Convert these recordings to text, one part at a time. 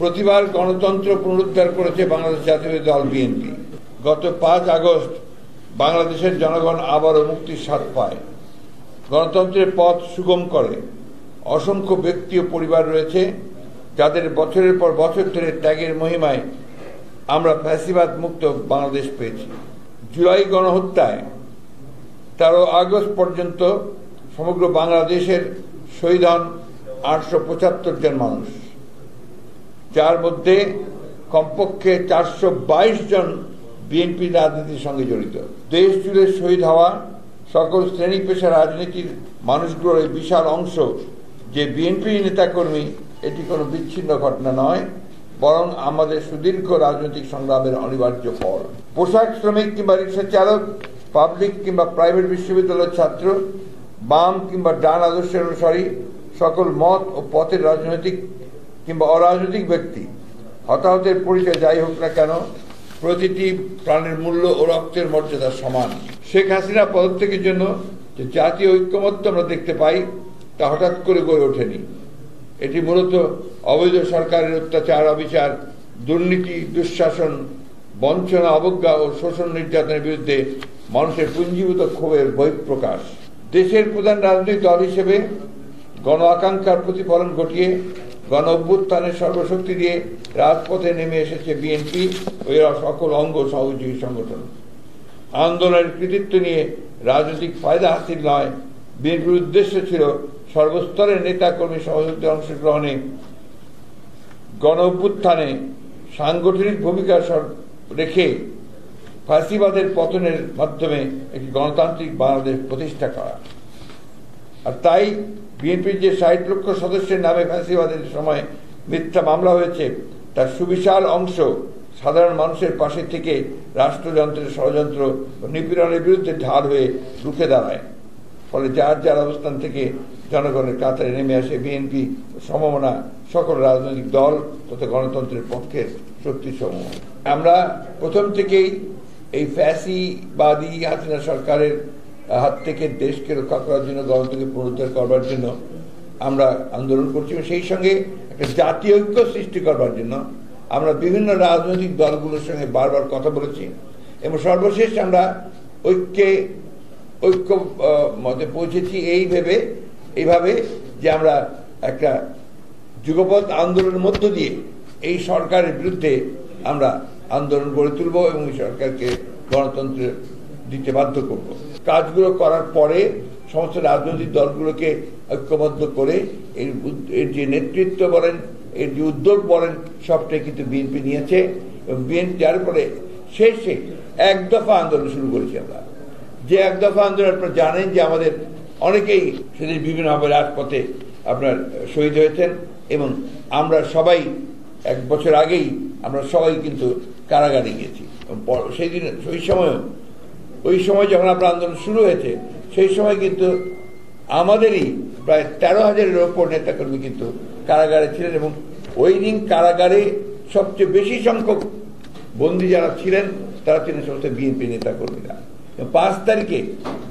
প্রতিবার গণতন্ত্র পুনরুদ্ধার করেছে বাংলাদেশ জাতীয়তাবাদী দল বিএনপি। গত 5 আগস্ট বাংলাদেশের জনগণ আবারও মুক্তির স্বাদ পায়। গণতন্ত্রের পথ সুগম করে অসংখ্য ব্যক্তি ও পরিবার রয়েছে যাদের বছরের পর বছর ধরে ত্যাগের মহিমায় আমরা ফ্যাসিবাদ মুক্ত বাংলাদেশ পেয়েছি। জুলাই গণহত্যায় 13 আগস্ট পর্যন্ত সমগ্র বাংলাদেশের শহীদ হন 875 জন মানুষ, যার মধ্যে কমপক্ষে 422 জন বিএনপি রাজনীতির সঙ্গে জড়িত। দেশ জুড়ে শহীদ হওয়া সকল শ্রেণী পেশা রাজনীতির মানুষগুলোর এই বিশাল অংশ যে বিএনপি নেতাকর্মী, এটি কোনো বিচ্ছিন্ন ঘটনা নয়, বরং আমাদের সুদীর্ঘ রাজনৈতিক সংগ্রামের অনিবার্য ফল। পোশাক শ্রমিক কিংবা রিক্সা চালক, পাবলিক কিংবা প্রাইভেট বিশ্ববিদ্যালয়ের ছাত্র, বাম কিংবা ডান আদর্শের অনুসারী, সকল মত ও পথের রাজনৈতিক কিংবা অরাজনৈতিক ব্যক্তি, হতাহতের পরিচয় যাই হোক না কেন, প্রতিটি প্রাণের মূল্য ও রক্তের মর্যাদা সমান। শেখ হাসিনা পদত্যাগের জন্য যে জাতীয় ঐক্যমত্য আমরা দেখতে পাই, তা হঠাৎ করে গড়ে ওঠেনি। এটি মূলত অবৈধ সরকারের অত্যাচার, অবিচার, দুর্নীতি, দুঃশাসন, বঞ্চনা, অবজ্ঞা ও শোষণ নির্যাতনের বিরুদ্ধে মানুষের পুঞ্জীভূত ক্ষোভের বহিঃপ্রকাশ। দেশের প্রধান রাজনৈতিক দল হিসেবে গণ আকাঙ্ক্ষার প্রতিফলন ঘটিয়ে গণ অভ্যুত্থানের সর্বশক্তি দিয়ে রাজপথে নেমে এসেছে বিএনপি ও এর সকল অঙ্গ সহযোগী সংগঠন। আন্দোলনের কৃতিত্ব নিয়ে রাজনৈতিক ফায়দা হাসিল নয়, বিএনপির উদ্দেশ্য ছিল সর্বস্তরের নেতা কর্মী সহযোগিতার অংশগ্রহণে গণ অভ্যুত্থানে সাংগঠনিক ভূমিকা রেখে ফাঁসিবাদের পতনের মাধ্যমে একটি গণতান্ত্রিক বাংলাদেশ প্রতিষ্ঠা করা। আর তাই বিএনপির যে 60 লক্ষ সদস্যের নামে ফাঁসিবাদের সময় মিথ্যা মামলা হয়েছে, তার সুবিশাল অংশ সাধারণ মানুষের পাশে থেকে রাষ্ট্রযন্ত্রের ষড়যন্ত্র ও নিপীড়নের বিরুদ্ধে ঢাল হয়ে রুখে দাঁড়ায়। ফলে যার যার অবস্থান থেকে জনগণের কাতারে নেমে আসে বিএনপি সমমনা সকল রাজনৈতিক দল তথা গণতন্ত্রের পক্ষের শক্তিসমূহ। আমরা প্রথম থেকেই এই ফ্যাসিবাদী হাসিনা সরকারের হাত থেকে দেশকে রক্ষা করার জন্য, গণতন্ত্রকে পুনরুদ্ধার করবার জন্য আমরা আন্দোলন করছি। সেই সঙ্গে একটা জাতীয় ঐক্য সৃষ্টি করবার জন্য আমরা বিভিন্ন রাজনৈতিক দলগুলোর সঙ্গে বারবার কথা বলেছি এবং সর্বশেষ আমরা ঐক্য মতে পৌঁছেছি এইভাবে যে আমরা একটা যুগপৎ আন্দোলনের মধ্য দিয়ে এই সরকারের বিরুদ্ধে আমরা আন্দোলন গড়ে তুলব এবং এই সরকারকে গণতন্ত্র দিতে বাধ্য করব। কাজগুলো করার পরে সমস্ত রাজনৈতিক দলগুলোকে ঐক্যবদ্ধ করে এর যে নেতৃত্ব বলেন, এর যে উদ্যোগ বলেন, সবটাই কিন্তু বিএনপি নিয়েছে এবং বিএনপি যার পরে শেষে এক দফা আন্দোলন শুরু করেছি আমরা। যে এক দফা আন্দোলন আপনারা জানেন যে আমাদের অনেকেই সেদিন বিভিন্নভাবে রাজপথে আপনার শহীদ হয়েছেন এবং আমরা সবাই 1 বছর আগেই আমরা সবাই কিন্তু কারাগারে গিয়েছি। ওই সময় যখন আপনার আন্দোলন শুরু হয়েছে, সেই সময় কিন্তু আমাদেরই প্রায় 13,000-এর ওপর নেতাকর্মী কিন্তু কারাগারে ছিলেন এবং ওই দিন কারাগারে সবচেয়ে বেশি সংখ্যক বন্দী যারা ছিলেন তারা ছিলেন সমস্ত বিএনপি নেতাকর্মীরা। 5 তারিখে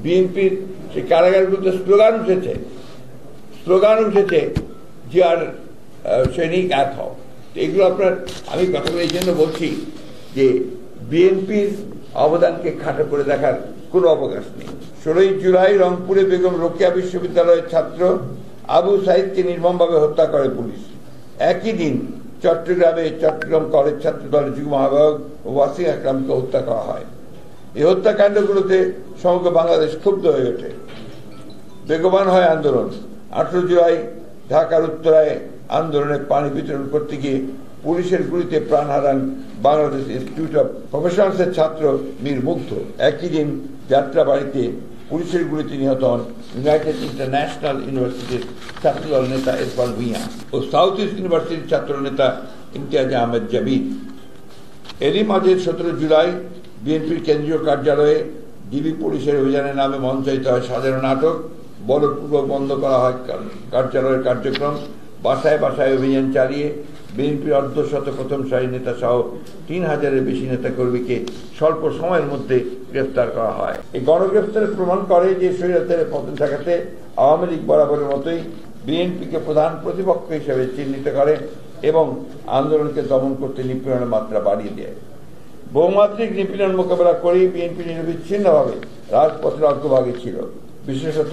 বিএনপির সেই কারাগারগুলোতে স্লোগান উঠেছে যে আর সৈনিক এক হও। এগুলো আমি কথাগুলো এই জন্য বলছি যে বিএনপির অবদানকে খাটো করে দেখার কোনো অবকাশ নেই। 16 জুলাই রংপুরে বেগম রোকেয়া বিশ্ববিদ্যালয়ের ছাত্র আবু সাইদকে নির্মমভাবে হত্যা করে পুলিশ। একই দিন চট্টগ্রাম কলেজ ছাত্র দলের যুগ্ম আহ্বায়ক ওয়াসিম আকরামকে হত্যা করা হয়। এই হত্যাকাণ্ডগুলোতে সমগ্র বাংলাদেশ ক্ষুব্ধ হয়ে ওঠে, বেগবান হয় আন্দোলন। 18 জুলাই ঢাকার উত্তরায় আন্দোলনে পানি বিতরণ করতে গিয়ে পুলিশের গুলিতে প্রাণ হারান বাংলাদেশ ইনস্টিটিউট অব প্রফেশনালসের ছাত্র মীর মুগ্ধ। একই দিন যাত্রাবাড়িতে পুলিশের গুলিতে নিহত হন ইউনাইটেড ইন্টারন্যাশনাল ইউনিভার্সিটির ছাত্রদল নেতা ইরফান ভুঁইয়া ও সাউথ ইস্ট ইউনিভার্সিটির ছাত্র নেতা ইমতিয়াজ আহমেদ জাবির। এরই মাঝে 17 জুলাই বিএনপির কেন্দ্রীয় কার্যালয়ে ডিবি পুলিশের অভিযানের নামে মঞ্চায়িত হয় সাধারণ নাটক, বলপূর্বক বন্ধ করা হয় কার্যালয়ের কার্যক্রম, বাসায় বাসায় অভিযান চালিয়ে বিএনপির অর্ধশত প্রথম সারির নেতা সহ 3,000-এর বেশি নেতাকর্মীকে স্বল্প সময়ের মধ্যে গ্রেফতার করা হয়। এই গণগ্রেফতারে প্রমাণ করে যে স্বৈরাচারের পতন ঠেকাতে আওয়ামী লীগ বরাবরের মতোই বিএনপিকে প্রধান প্রতিপক্ষ হিসেবে চিহ্নিত করে এবং আন্দোলনকে দমন করতে নিপীড়নের মাত্রা বাড়িয়ে দেয়। বহুমাত্রিক নিপীড়ন মোকাবেলা করেই বিএনপি নিরবিচ্ছিন্নভাবে রাজপথের অগ্রভাগে ছিল। বিশেষত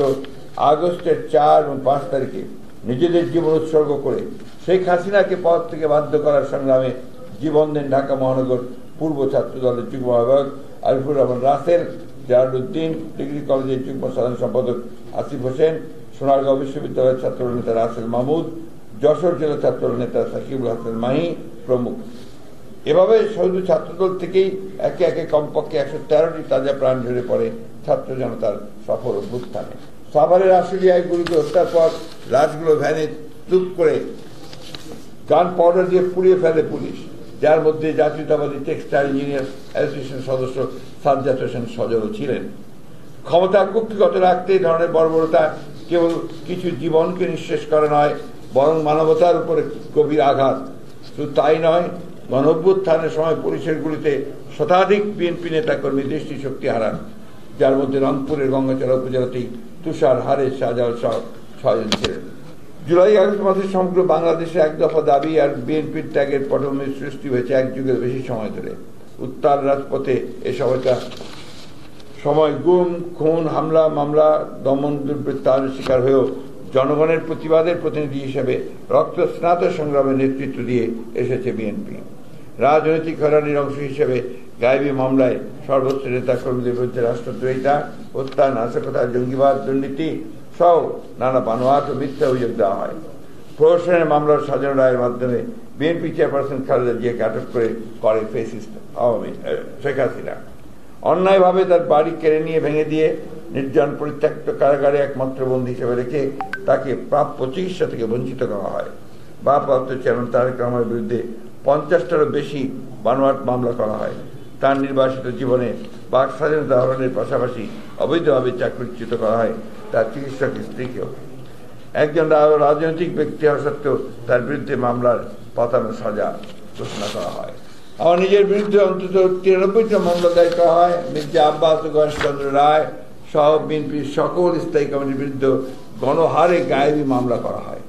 আগস্টের 4 এবং 5 তারিখে নিজেদের জীবন উৎসর্গ করে শেখ হাসিনাকে পদ থেকে বাধ্য করার সংগ্রামে জীবন দেন ঢাকা মহানগর পূর্ব ছাত্র দলের যুগ্ম আহ্বায়ক আরিফুর রহমান রাসেল, জালালউদ্দিন ডিগ্রি কলেজের যুগ্ম সাধারণ সম্পাদক আসিফ হোসেন, সোনারগাঁও বিশ্ববিদ্যালয়ের ছাত্রদল নেতা রাসেল মাহমুদ, যশোর জেলা ছাত্রদল নেতা সাকিবুল হাসান মাহি প্রমুখ। এভাবে শুধু ছাত্রদল থেকেই একে একে কমপক্ষে 113টি তাজা প্রাণ ঝরে পড়ে ছাত্র জনতার সফল অভ্যুত্থানে। সাভারের আশুলিয়ায় গুলিতে হত্যার পর লাশগুলো ভ্যানে তুপ করে গান পাউডার দিয়ে পুড়িয়ে ফেলে পুলিশ, যার মধ্যে জাতীয়তাবাদী টেক্সটাইল ইঞ্জিনিয়ার অ্যাসোসিয়েশন সদস্য সাজ্জাদ হোসেন সজলও ছিলেন। ক্ষমতা কুক্ষিগত রাখতে এই ধরনের বর্বরতা কেবল কিছু জীবনকে নিঃশেষ করে নয়, বরং মানবতার উপরে গভীর আঘাত। শুধু তাই নয়, গণঅভ্যুত্থানের সময় পুলিশের গুলিতে শতাধিক বিএনপি নেতাকর্মী দৃষ্টিশক্তি হারান, যার মধ্যে রংপুরের গঙ্গাচড়া উপজেলাতেই তুষার, হারেস, শাহজালাল সহ 6 জন ছিলেন। জুলাই আগস্ট মাসে সমগ্র বাংলাদেশে এক দফা দাবি আর বিএনপির ত্যাগের পটভূমির সৃষ্টি হয়েছে এক যুগের বেশি সময় ধরে। উত্তাল রাজপথে এ সময়টা সময় গুম, খুন, হামলা, মামলা, দমন, দুর্বৃত্তায়নের শিকার হয়েও জনগণের প্রতিবাদের প্রতিনিধি হিসেবে রক্তস্নাত সংগ্রামে নেতৃত্ব দিয়ে এসেছে বিএনপি। রাজনৈতিক হয়রানির অংশ হিসেবে গায়েবী মামলায় সর্বোচ্চ নেতা কর্মীদের বিরুদ্ধে রাষ্ট্রদ্রোহিতা, হত্যা, নাশকতা, জঙ্গিবাদ, দুর্নীতি সহ নানা বানোয়াট ও মিথ্যা অভিযোগ দেওয়া হয়। প্রহসনের মামলার সাজানো রায়ের মাধ্যমে বিএনপি চেয়ারপারসন খালেদা জিয়াকে আটক করে ফ্যাসিস্ট শেখ হাসিনা। অন্যায়ভাবে তার বাড়ি কেড়ে নিয়ে ভেঙে দিয়ে নির্জন পরিত্যক্ত কারাগারে একমাত্র বন্দী হিসেবে রেখে তাকে প্রাপ্য চিকিৎসা থেকে বঞ্চিত করা হয়। ভারপ্রাপ্ত চেয়ারম্যান তারেক রহমানের বিরুদ্ধে 50টারও বেশি বানোয়াট মামলা করা হয়। তার নির্বাসিত জীবনে বাক স্বাধীনতা হরণের পাশাপাশি অবৈধভাবে চাকরিচ্যুত করা হয় তার চিকিৎসক স্ত্রীকেও। একজন রাজনৈতিক ব্যক্তি হওয়া সত্ত্বেও তার বিরুদ্ধে মামলার পাতানো সাজা ঘোষণা করা হয়। আমার নিজের বিরুদ্ধে অন্তত 93টা মামলা দায়ের করা হয়। মির্জা আব্বাস ও গণেশচন্দ্র রায় সহ বিএনপির সকল স্থায়ী কমিটির বিরুদ্ধে গণহারে গায়েবী মামলা করা হয়।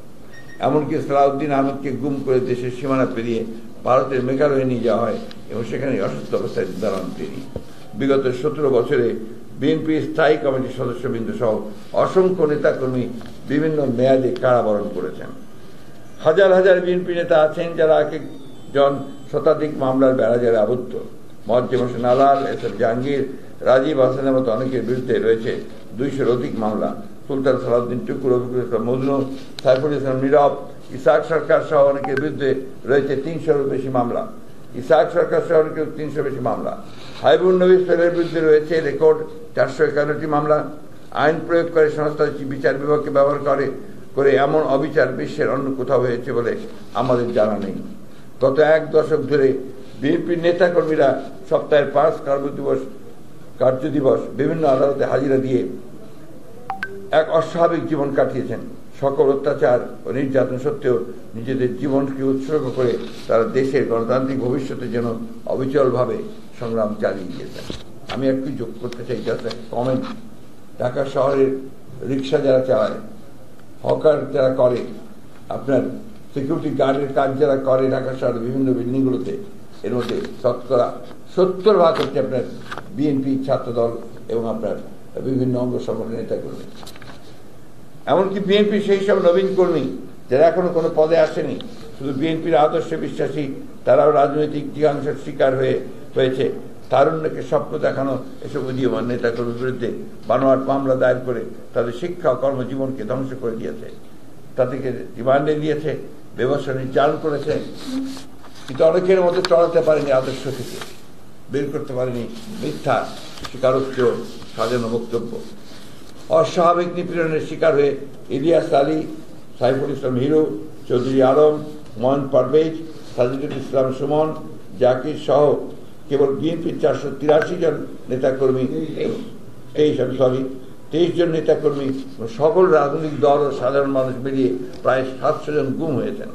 এমনকি সালাউদ্দিন আহমেদকে গুম করে দেশের সীমানা পেরিয়ে ভারতের মেঘালয়ে নিয়ে যাওয়া হয় এবং সেখানে অসুস্থ অবস্থায় দাঁড়ান তিনি। বিগত 17 বছরে বিএনপি স্থায়ী কমিটির সদস্যবৃন্দ সহ অসংখ্য নেতাকর্মী বিভিন্ন মেয়াদে কারাবরণ করেছেন। হাজার হাজার বিএনপি নেতা আছেন যারা এক একজন শতাধিক মামলার বেড়াজালে আবদ্ধ। মোয়াজ্জেম হোসেন আলাল, এস এফ জাহাঙ্গীর, রাজীব হাসানের মতো অনেকের বিরুদ্ধে রয়েছে 200-র অধিক মামলা। সুলতান সালাউদ্দিন টুকুর, রফিকুল ইসলাম মজনু, সাইফুল ইসলাম নীরব, ইসাহাক সরকার সহ অনেকের বিরুদ্ধে রয়েছে 300-র বেশি মামলা। ইসাহাক সরকার সহ অনেকের 300 বেশি মামলা। হাইবুন নবী সোহেলের বিরুদ্ধে রয়েছে রেকর্ড 451টি মামলা। আইন প্রয়োগকারী সংস্থা বিচার বিভাগকে ব্যবহার করে এমন অবিচার বিশ্বের অন্য কোথাও হয়েছে বলে আমাদের জানা নেই। গত 1 দশক ধরে বিএনপির নেতাকর্মীরা সপ্তাহের 5 কার্যদিবস বিভিন্ন আদালতে হাজিরা দিয়ে এক অস্বাভাবিক জীবন কাটিয়েছেন। সকল অত্যাচার ও নির্যাতন সত্ত্বেও নিজেদের জীবনকে উৎসর্গ করে তারা দেশের গণতান্ত্রিক ভবিষ্যতের জন্য অবিচলভাবে সংগ্রাম চালিয়ে গিয়েছেন। আমি একটু যোগ করতে চাই, জাস্ট একটা কমেন্ট। ঢাকা শহরের রিক্সা যারা চালায়, হকার যারা করে, আপনার সিকিউরিটি গার্ডের কাজ যারা করে ঢাকা শহরের বিভিন্ন বিল্ডিংগুলোতে, এর মধ্যে শতকরা 70% হচ্ছে আপনার বিএনপি ছাত্রদল এবং আপনার বিভিন্ন অঙ্গ সংগঠনের নেতাকর্মী। এমনকি বিএনপি সেই সব নবীন কর্মী যারা এখনো কোনো পদে আসেনি, শুধু বিএনপির আদর্শে বিশ্বাসী, তারাও রাজনৈতিক জিজ্ঞাসার শিকার হয়েছে। তারুণ্যকে স্বপ্ন দেখানো এসব উদীয়মান নেতাকর্মীর বিরুদ্ধে বানোয়াট মামলা দায়ের করে তাদের শিক্ষা ও কর্মজীবনকে ধ্বংস করে দিয়েছে। তাদেরকে রিমান্ডে দিয়েছে, ব্যবসা নির্যাতন করেছে, কিন্তু অনেকের মধ্যে চড়াতে পারেনি আদর্শ থেকে, বের করতে পারেনি মিথ্যা স্বীকারোক্ত সাজানো বক্তব্য। অস্বাভাবিক নিপীড়নের শিকার হয়ে ইলিয়াস আলী, সাইফুল ইসলাম হিরো, চৌধুরী আলম, ময়ন পারভেজ, সাজিদুল ইসলাম সুমন, জাকির সহ কেবল বিএনপির 483 জন নেতাকর্মী, 23 জন নেতাকর্মী, সকল রাজনৈতিক দল ও সাধারণ মানুষ মিলিয়ে প্রায় 700 জন গুম হয়েছেন।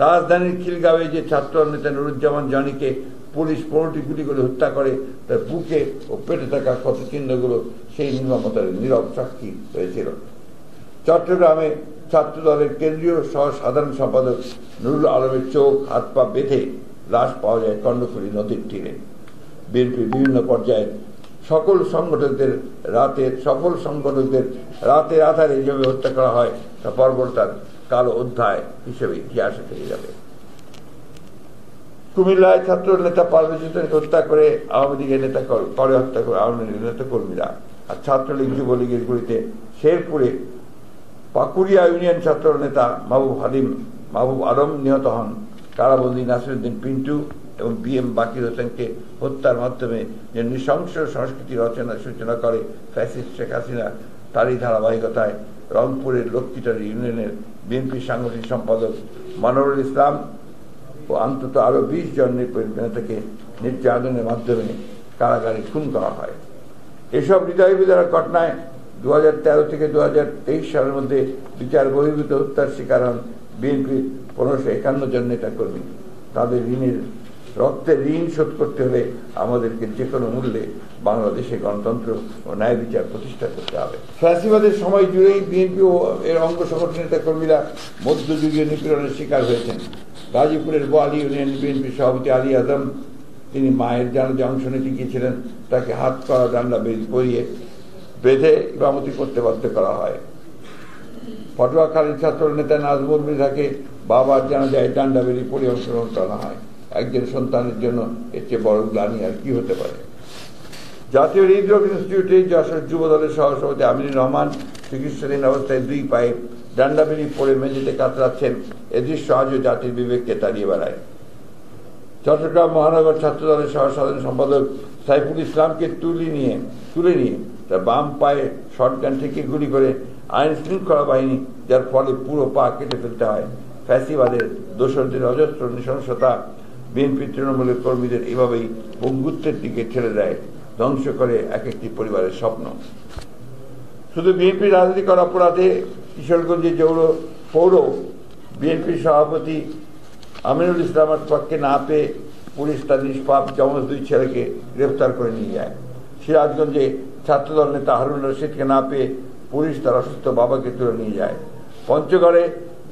রাজধানীর খিলগাঁওয়ে যে ছাত্র নেতা নুরুজ্জামান জনিকে পুলিশ 15টি গুলি করে হত্যা করে, তার বুকে ও পেটে থাকা ক্ষত চিহ্নগুলো সেই নির্মমতার নীরব সাক্ষী হয়েছিল। চট্টগ্রামে ছাত্র দলের কেন্দ্রীয় সহ সাধারণ সম্পাদক নুরুল আলমের চোখ হাত পা বেঁধে লাশ পাওয়া যায় কর্ণফুলী নদীর তীরে। বিএনপির বিভিন্ন পর্যায়ের সকল সংগঠকদের রাতের আধারে যেভাবে হত্যা করা হয় তা বর্বরতার কালো অধ্যায় হিসেবে ইতিহাসে থেকে যাবে। কুমিল্লায় ছাত্র নেতা পারভেজ হোসেনকে হত্যা করে আওয়ামী লীগের হত্যা করে আওয়ামী লীগের নেতা কর্মীরা। আর ছাত্রলীগ যুবলীগের গুলিতে শেরপুরে পাকুড়িয়া ইউনিয়ন ছাত্র নেতা মাহবুব আলম নিহত হন। কারাবন্দী নাসিরউদ্দিন পিন্টু এবং BM বাকির হোসেনকে হত্যার মাধ্যমে যে নৃশংস সংস্কৃতি সূচনা করে ফ্যাসিস্ট শেখ হাসিনা, তারই ধারাবাহিকতায় রংপুরের লক্ষ্মীটারি ইউনিয়নের বিএনপি সাংগঠনিক সম্পাদক মনোয়ারুল ইসলাম ও অন্তত আরো 20 জন নেতাকে নির্যাতনের মাধ্যমে কারাগারে খুন করা হয়। এসব হৃদয় বিদারক ঘটনায় 2013 থেকে 2023 সালের মধ্যে বিচার বহির্ভূত হত্যার শিকার হন বিএনপির 1551 জন নেতাকর্মী। তাদের রক্তের ঋণ শোধ করতে হলে আমাদেরকে যে কোনো মূল্যে বাংলাদেশে গণতন্ত্র ও ন্যায় বিচার প্রতিষ্ঠা করতে হবে। ফ্যাসিবাদের সময় জুড়েই বিএনপি ও এর অঙ্গ সংগঠন নেতাকর্মীরা মধ্যযুগীয় নিপীড়নের শিকার হয়েছেন। গাজীপুরের বোয়ালি ইউনিয়ন বিএনপি সভাপতি আলী আজম, তিনি মায়ের জানাজায় অংশ নিতে গিয়েছিলেন, তাকে হাত করা ডান্ডা পরিয়ে বেঁধে ইমামতি করতে বাধ্য করা হয়। পটুয়াখালীর ছাত্র নেতা নাজমুল মৃধাকে বাবার জানাজায় ডান্ডা বেরিয়ে পড়ে অংশগ্রহণ করা হয়। একজন সন্তানের জন্য এর চেয়ে বড় গ্লানি আর কি হতে পারে। জাতীয় হৃদরোগ ইনস্টিটিউটে যশোর যুব দলের সহসভাপতি আমিনুর রহমান চিকিৎসাধীন অবস্থায় 2 পায়ে ডান্ডা বেরিয়ে পড়ে মেঝেতে কাতরাচ্ছেন। এ দৃশ্য আজও জাতির বিবেককে তাড়িয়ে বেড়ায়। চট্টগ্রাম মহানগর ছাত্র দলের সহ সাধারণ সম্পাদক সাইফুল ইসলামকে তুলে নিয়ে তার বাম পায়ে শটগান থেকে গুলি করে আইন শৃঙ্খলা বাহিনী, যার ফলে পুরো পা কেটে ফেলতে হয়। ফ্যাসিবাদের দোসরদের অজস্র নৃশংসতা বিএনপি তৃণমূলের কর্মীদের এভাবেই পঙ্গুত্বের দিকে ঠেলে দেয়, ধ্বংস করে এক একটি পরিবারের স্বপ্ন। শুধু বিএনপি রাজনীতি করা অপরাধে কিশোরগঞ্জের পৌর বিএনপির সভাপতি আমিনুল ইসলামের পক্ষে না পেয়ে পুলিশ তার নিষ্পাপ যমজ 2 ছেলেকে গ্রেফতার করে নিয়ে যায়। সিরাজগঞ্জে ছাত্রদল নেতা হারুন রশিদকে না পেয়ে পুলিশ তার অসুস্থ বাবাকে তুলে নিয়ে যায়। পঞ্চগড়ে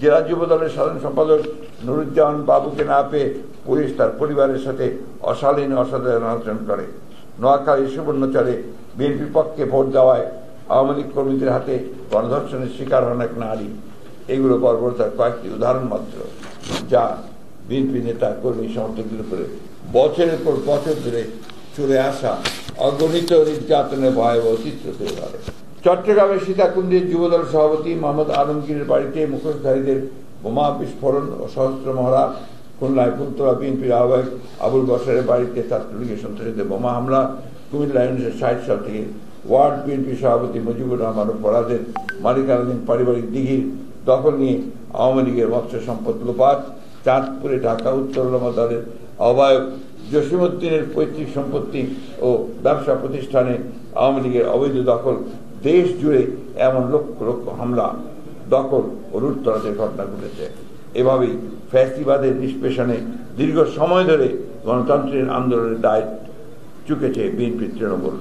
জেলা যুব দলের সাধারণ সম্পাদক নুরুজ্জামান বাবুকে না পেয়ে পুলিশ তার পরিবারের সাথে অশালীন অসাধারণ আচরণ করে। নোয়াখালীর সুবর্ণচরে বিএনপির পক্ষে ভোট দেওয়ায় আওয়ামী লীগ কর্মীদের হাতে গণধর্ষণের শিকার হন এক নারী। এগুলো বর্বরতার কয়েকটি উদাহরণ মাত্র, যা বিএনপি নেতা কর্মী সমর্থকদের উপরে বছরের পর বছর ধরে চলে আসা অগণিত নির্যাতনের ভয়াবহ চিত্র তুলে ধরে। চট্টগ্রামের সীতাকুণ্ডের যুবদল সভাপতি মোহাম্মদ আলমগীরের বাড়িতে মুখোশধারীদের বোমা বিস্ফোরণ ও সহস্র মহড়া। খুলনায় ফুলতলা বিএনপির আহ্বায়ক আবুল বশরের বাড়িতে ছাত্রলীগের সন্ত্রাসীদের বোমা হামলা। কুমিল্লা 1960 সাল থেকে ওয়ার্ড বিএনপি সভাপতি মুজিবুর রহমান ও ফরাদের মালিকানাধীন পারিবারিক দিঘির দখল নিয়ে আওয়ামী লীগের মৎস্য সম্পদ লোপাট। চাঁদপুরে ঢাকা উত্তর উলামা দলের আহ্বায়ক জসিমউদ্দিনের পৈতৃক সম্পত্তি ও ব্যবসা প্রতিষ্ঠানে আওয়ামী লীগের অবৈধ দখল। দেশ জুড়ে এমন লক্ষ লক্ষ হামলা, দখল ও লুটতরাজের ঘটনা ঘটেছে। এভাবেই ফ্যাসিবাদের নিষ্পেষণে দীর্ঘ সময় ধরে গণতন্ত্রের আন্দোলনের দায় চুকিয়েছে বিএনপির তৃণমূল।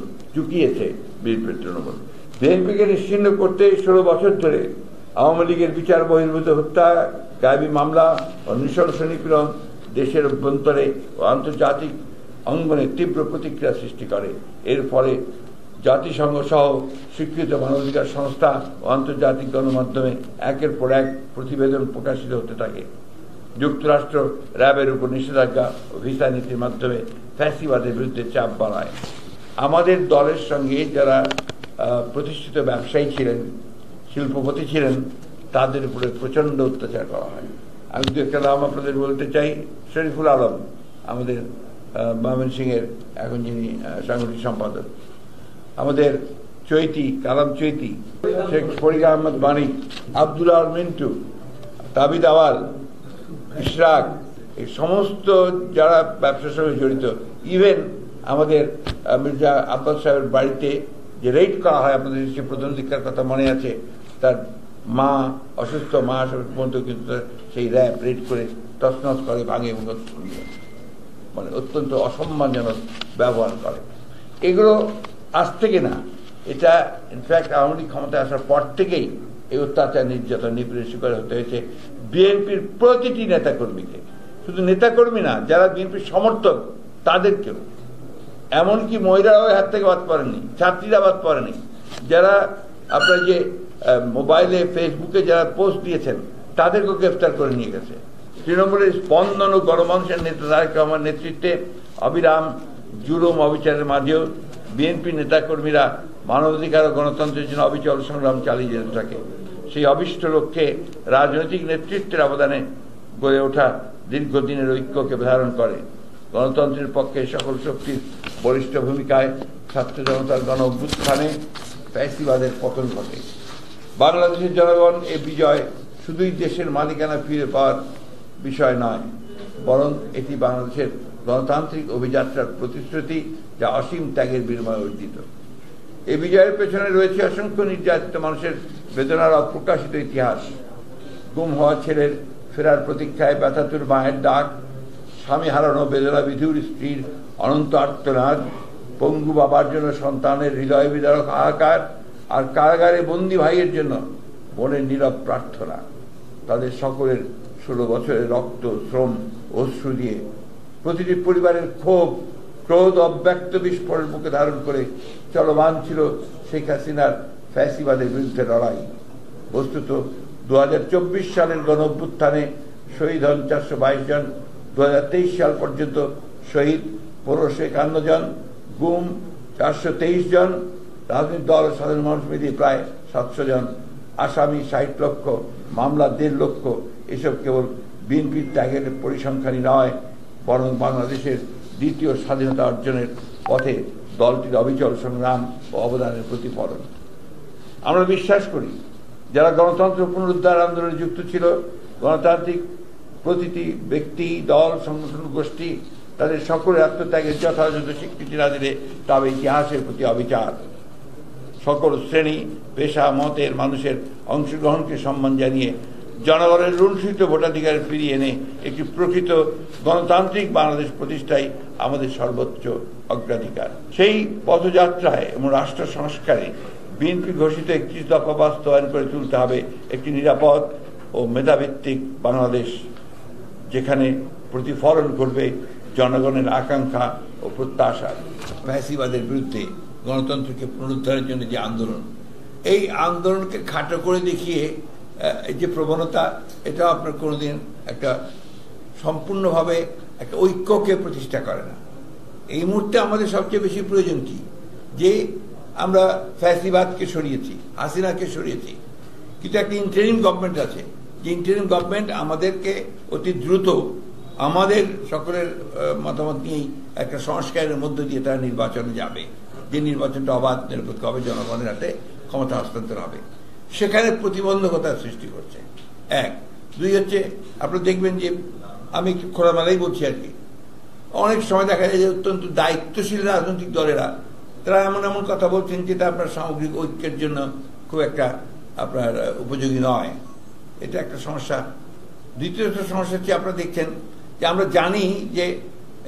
বিএনপিকে নিশ্চিহ্ন করতে 16 বছর ধরে আওয়ামী লীগের বিচার বহির্ভূত হত্যা, গায়েবী মামলা ও নৃশংস নিপীড়ন দেশের অভ্যন্তরে ও আন্তর্জাতিক অঙ্গনে তীব্র প্রতিক্রিয়া সৃষ্টি করে। এর ফলে জাতিসংঘ সহ স্বীকৃত মানবাধিকার সংস্থা ও আন্তর্জাতিক গণমাধ্যমে একের পর এক প্রতিবেদন প্রকাশিত হতে থাকে। যুক্তরাষ্ট্র র্যাবের উপর নিষেধাজ্ঞা ও ভিসা নীতির মাধ্যমে ফ্যাসিবাদের বিরুদ্ধে চাপ বাড়ায়। আমাদের দলের সঙ্গে যারা প্রতিষ্ঠিত ব্যবসায়ী ছিলেন, শিল্পপতি ছিলেন, তাদের উপরে প্রচণ্ড অত্যাচার করা হয়। আমি দু একটা নাম আপনাদের বলতে চাই। শরীফুল আলম, আমাদের ময়মনসিংহের এখন যিনি সাংগঠনিক সম্পাদক, আমাদের কালাম চৈতি, শেখ ফরিদ আহমদ মানিক, আব্দুল আল মিন্টু, তাবিদ আওয়াল, ইশরাক, এই সমস্ত যারা ব্যবসার সঙ্গে জড়িত। ইভেন আমাদের মির্জা আব্বাস সাহেবের বাড়িতে যে রেড করা হয়, আপনাদের সে প্রথম দীক্ষার কথা মনে আছে, তার মা অসুস্থ, মা পর্যন্ত কিন্তু সেই র্যাব রেড করে তছনছ করে, ভাঙে, মানে অত্যন্ত অসম্মানজনক ব্যবহার করে। এগুলো আজ থেকে না, এটা ইনফ্যাক্ট আওয়ামী লীগ ক্ষমতায় আসার পর থেকেই এই অত্যাচার নির্যাতন নিপীড়নের শিকার হতে হয়েছে বিএনপির প্রতিটি নেতাকর্মীকে। শুধু নেতাকর্মী না, যারা বিএনপির সমর্থক তাদেরকেও, এমনকি মহিলারাও হাত থেকে বাদ পড়েনি, ছাত্রীরা বাদ পড়েনি। যারা আপনার যে মোবাইলে ফেসবুকে যারা পোস্ট দিয়েছেন তাদেরকেও গ্রেফতার করে নিয়ে গেছে। তৃণমূলের স্পন্দন ও গণমানুষের নেতা তারেক রহমানের নেতৃত্বে অবিরাম জুলুম অবিচারের মাঝেও বিএনপি নেতাকর্মীরা মানবাধিকার ও গণতন্ত্রের জন্য অবিচল সংগ্রাম চালিয়ে যেতে থাকে। সেই অভিষ্ট লক্ষ্যে রাজনৈতিক নেতৃত্বের অবদানে গড়ে ওঠা দীর্ঘদিনের ঐক্যকে ধারণ করে। গণতন্ত্রের পক্ষে সকল শক্তির বলিষ্ঠ ভূমিকায় ছাত্র জনতার গণ অভ্যুত্থানে ফ্যাসিবাদের পতন ঘটে। বাংলাদেশের জনগণ এ বিজয় শুধুই দেশের মালিকানা ফিরে পাওয়ার বিষয় নয়, বরং এটি বাংলাদেশের গণতান্ত্রিক অভিযাত্রার প্রতিশ্রুতি, যা অসীম ত্যাগের বিনিময়ে অর্জিত। এই বিজয়ের পেছনে রয়েছে অসংখ্য নির্যাতিত মানুষের বেদনার অপ্রকাশিত ইতিহাস। গুম হওয়া ছেলের ফেরার প্রতীক্ষায় ব্যথাতুর মায়ের ডাক, স্বামী হারানো বেদনা বিধুর স্ত্রীর অনন্ত আর্তনাদ, পঙ্গু বাবার জন্য সন্তানের হৃদয় বিদারক হাহাকার, আর কারাগারে বন্দী ভাইয়ের জন্য বোনের নীরব প্রার্থনা। তাদের সকলের 16 বছরের রক্ত, শ্রম, অশ্রু দিয়ে প্রতিটি পরিবারের ক্ষোভ, ক্রোধ, অব্যক্ত বিস্ফোরণ মুখে ধারণ করে চলমান ছিল শেখ হাসিনার ফ্যাসিবাদের বিরুদ্ধে লড়াই। বস্তুত 2024 সালের গণ অভ্যুত্থানে শহীদ হন 422 জন, 2023 সাল পর্যন্ত শহীদ 1551 জন, গুম 423 জন, রাজনৈতিক দল ও সাধারণ মানুষ মিলিয়ে প্রায় 700 জন, আসামি 60 লক্ষ, মামলা 1.5 লক্ষ। এসব কেবল বিএনপির ত্যাগের পরিসংখ্যানই নয়, বরং বাংলাদেশের দ্বিতীয় স্বাধীনতা অর্জনের পথে দলটির অবিচল সংগ্রাম ও অবদানের প্রতিফলন। আমরা বিশ্বাস করি, যারা গণতন্ত্র পুনরুদ্ধার আন্দোলনে যুক্ত ছিল, গণতান্ত্রিক প্রতিটি ব্যক্তি, দল, সংগঠন, গোষ্ঠী তাদের সকলের আত্মত্যাগের যথাযথ স্বীকৃতি না দিলে তবে ইতিহাসের প্রতি অবিচার। সকল শ্রেণী, পেশা, মতের মানুষের অংশগ্রহণকে সম্মান জানিয়ে জনগণের লুণ্ঠিত ভোটাধিকার ফিরিয়ে এনে একটি প্রকৃত গণতান্ত্রিক বাংলাদেশ প্রতিষ্ঠাই আমাদের সর্বোচ্চ অগ্রাধিকার। সেই পথযাত্রায় এবং রাষ্ট্র সংস্কারে বিএনপি ঘোষিত 31 দফা বাস্তবায়ন করে তুলতে হবে একটি নিরাপদ ও মেধাভিত্তিক বাংলাদেশ, যেখানে প্রতিফলন করবে জনগণের আকাঙ্ক্ষা ও প্রত্যাশা। ফ্যাসিবাদের বিরুদ্ধে গণতন্ত্রকে পুনরুদ্ধারের জন্য যে আন্দোলন, এই আন্দোলনকে খাটো করে দেখিয়ে যে প্রবণতা, এটা আপনার কোনোদিন একটা সম্পূর্ণভাবে একটা ঐক্যকে প্রতিষ্ঠা করে না। এই মুহূর্তে আমাদের সবচেয়ে বেশি প্রয়োজন কি, যে আমরা ফ্যাসিবাদকে সরিয়েছি, হাসিনাকে সরিয়েছি, কিন্তু একটা ইন্টারিম গভর্নমেন্ট আছে, যে ইন্টারিম গভর্নমেন্ট আমাদেরকে অতি দ্রুত আমাদের সকলের মতামত নিয়েই একটা সংস্কারের মধ্য দিয়ে তারা নির্বাচনে যাবে, যে নির্বাচনটা অবাধ, নিরপেক্ষ হবে, জনগণের হাতে ক্ষমতা হস্তান্তর হবে। সেখানে প্রতিবন্ধকতার সৃষ্টি করছে। 1, 2 হচ্ছে, আপনারা দেখবেন যে আমি একটু খোলামেলাই বলছি আর কি, অনেক সময় দেখা যায় যে অত্যন্ত দায়িত্বশীল রাজনৈতিক দলেরা তারা এমন এমন কথা বলছেন যেটা আপনার সামগ্রিক ঐক্যের জন্য খুব একটা আপনার উপযোগী নয়। এটা একটা সমস্যা। দ্বিতীয়ত সমস্যা হচ্ছে, আপনারা দেখছেন যে আমরা জানি যে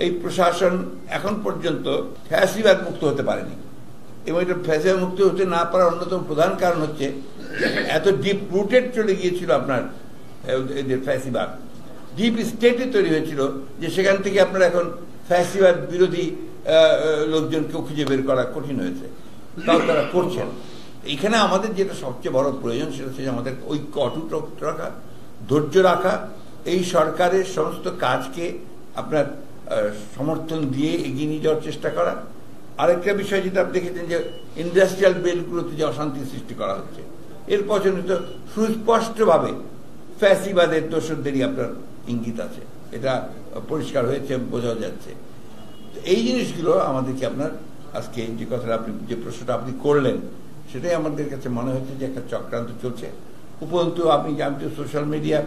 এই প্রশাসন এখন পর্যন্ত ফ্যাসিবাদ মুক্ত হতে পারেনি, এবং এটা ফ্যাসিবাদ মুক্ত হতে না পারার অন্যতম প্রধান কারণ হচ্ছে এত ডিপ রুটেড চলে গিয়েছিল আপনার এদের ফ্যাসিবাদ, ডিপ স্টেটে তৈরি হয়েছিল, যে সেখান থেকে আপনার এখন ফ্যাসিবাদ বিরোধী লোকজনকে খুঁজে বের করা কঠিন হয়েছে। তাও তারা করছেন। এখানে আমাদের যেটা সবচেয়ে বড় প্রয়োজন, সেটা হচ্ছে আমাদের ঐক্য অটুট রাখা, ধৈর্য রাখা, এই সরকারের সমস্ত কাজকে আপনার সমর্থন দিয়ে এগিয়ে নিয়ে যাওয়ার চেষ্টা করা। আরেকটা বিষয় যেটা আপনি দেখেছেন, যে ইন্ডাস্ট্রিয়াল বেল্টগুলোতে যে অশান্তি সৃষ্টি করা হচ্ছে, এর পছন্দ সুস্পষ্টভাবে ফ্যাসিবাদের দোষরদেরই আপনার ইঙ্গিত আছে, এটা পরিষ্কার হয়েছে, বোঝা যাচ্ছে। এই জিনিসগুলো আমাদেরকে আপনার আজকে যে কথাটা আপনি, যে প্রশ্নটা আপনি করলেন, সেটাই আমাদের কাছে মনে হচ্ছে যে একটা চক্রান্ত চলছে। উপরন্তু আমি তো সোশ্যাল মিডিয়া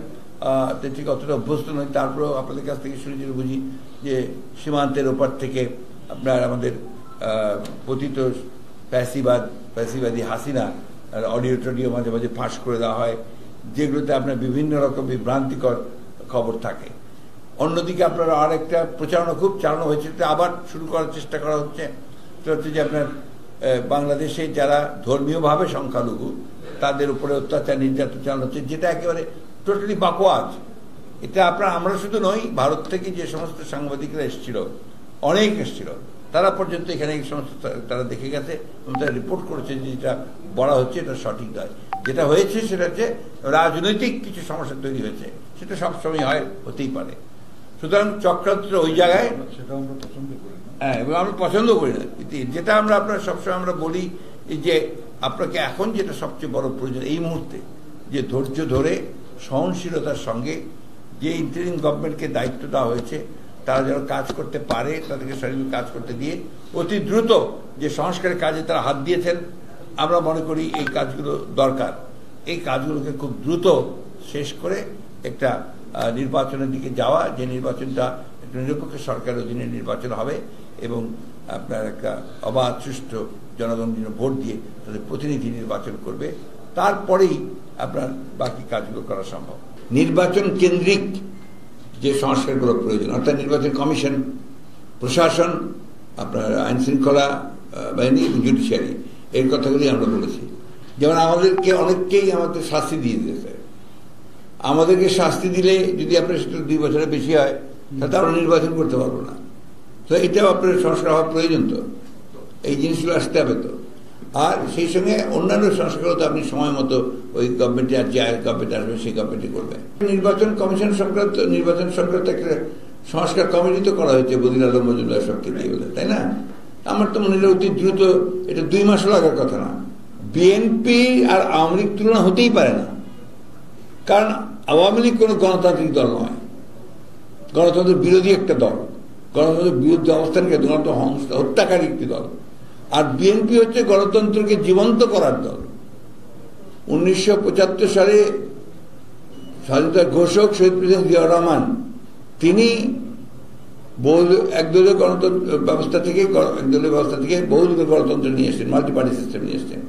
ঠিক অতটা অভ্যস্ত নই, তারপরেও আপনাদের কাছ থেকে শুনে যেটা বুঝি যে সীমান্তের ওপার থেকে আপনার আমাদের পতিত ফ্যাসিবাদী হাসিনা অডিও টডিও মাঝে মাঝে ফাঁস করে দেওয়া হয়, যেগুলোতে আপনার বিভিন্ন রকম বিভ্রান্তিকর খবর থাকে। অন্যদিকে আপনার আরেকটা প্রচারণা খুব চালানো হয়েছে, আবার শুরু করার চেষ্টা করা হচ্ছে, সেটা হচ্ছে যে আপনার বাংলাদেশে যারা ধর্মীয়ভাবে সংখ্যালঘু তাদের উপরে অত্যাচার নির্যাতন চালানো হচ্ছে, যেটা একেবারে টোটালি বাকওয়াজ। এটা আমরা শুধু নই, ভারত থেকে যে সমস্ত সাংবাদিকরা এসেছিল, অনেক এসেছিল, তারা পর্যন্ত এখানে এই সমস্ত তারা দেখে গেছে এবং তারা রিপোর্ট করেছে যে যেটা বলা হচ্ছে এটা সঠিক নয়। যেটা হয়েছে সেটা হচ্ছে রাজনৈতিক কিছু সমস্যা তৈরি হয়েছে, সেটা সবসময় হয়, হতেই পারে। সুতরাং চক্রান্ত ওই জায়গায়, সেটা আমরা পছন্দ করি না। হ্যাঁ, এবং আমরা পছন্দ করি না। যেটা আমরা সবসময় আমরা বলি যে আপনাকে এখন যেটা সবচেয়ে বড় প্রয়োজন এই মুহূর্তে, যে ধৈর্য ধরে সহনশীলতার সঙ্গে যে ইন্টারিম গভর্নমেন্টকে দায়িত্ব দেওয়া হয়েছে তারা যেন কাজ করতে পারে, তাদেরকে সঠিক কাজ করতে দিয়ে অতি দ্রুত যে সংস্কারের কাজে তারা হাত দিয়েছেন, আমরা মনে করি এই কাজগুলো দরকার। এই কাজগুলোকে খুব দ্রুত শেষ করে একটা নির্বাচনের দিকে যাওয়া, যে নির্বাচনটা একটা নিরপেক্ষ সরকারের অধীনে নির্বাচন হবে এবং আপনার একটা অবাধ সুষ্ঠু জনগণ ভোট দিয়ে তাদের প্রতিনিধি নির্বাচন করবে, তারপরেই আপনার বাকি কাজগুলো করা সম্ভব। নির্বাচন কেন্দ্রিক যে সংস্কারগুলো প্রয়োজন, অর্থাৎ নির্বাচন কমিশন, প্রশাসন, আপনার আইন শৃঙ্খলা বাহিনী, জুডিশিয়ারি, এর কথাগুলি আমরা বলেছি। যেমন আমাদেরকে অনেককেই আমাদের শাস্তি দিয়ে দিয়েছে। আমাদেরকে শাস্তি দিলে যদি আপনার সেটা 2 বছরের বেশি হয় তাহলে আমরা নির্বাচন করতে পারবো না। তো এটাও আপনার সংস্কার হওয়া প্রয়োজন। তো এই জিনিসগুলো আসতে হবে। তো আর সেই সঙ্গে অন্যান্য সংস্কারও তো আপনি সময় মতো ওই গভর্নমেন্টে আর যে গভর্নমেন্ট আসবে সেই গভর্নমেন্টে করবে। নির্বাচন কমিশন সংক্রান্ত, নির্বাচন সংক্রান্ত একটা সংস্কার কমিটি তো করা হয়েছে বদির আলম মজুমদার সবকে দিয়ে বলে, তাই না? আমার তো মনে হয় অতি দ্রুত, এটা 2 মাসও লাগার কথা না। বিএনপি আর আওয়ামী লীগ তুলনা হতেই পারে না, কারণ আওয়ামী লীগ কোনো গণতান্ত্রিক দল নয়, গণতন্ত্র বিরোধী একটা দল, গণতন্ত্রের বিরুদ্ধে অবস্থানকে গণতন্ত্র হত্যাকারী একটি দল। আর বিএনপি হচ্ছে গণতন্ত্রকে জীবন্ত করার দল। 1975 সালে স্বাধীনতা ঘোষক শহীদ প্রেসিডেন্ট জিয়াউর রহমান, তিনি একদলীয় গণতন্ত্র ব্যবস্থা থেকে বহুদলীয় গণতন্ত্র নিয়ে এসছেন, মাল্টি পার্টি সিস্টেম নিয়ে এসছেন।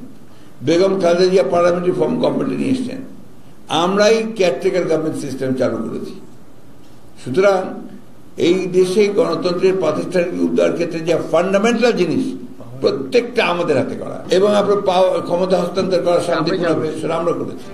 বেগম খালেদা জিয়া পার্লামেন্টারি ফর্ম গভর্নমেন্টে নিয়ে এসছেন। আমরাই কেয়ারটেকার গভর্নমেন্ট সিস্টেম চালু করেছি। সুতরাং এই দেশে গণতন্ত্রের প্রাতিষ্ঠানিক উদ্ধার ক্ষেত্রে যে ফান্ডামেন্টাল জিনিস প্রত্যেকটা আমাদের হাতে করা, এবং আপনার ক্ষমতা হস্তান্তর করা শান্তিপূর্ণ আমরা করেছি।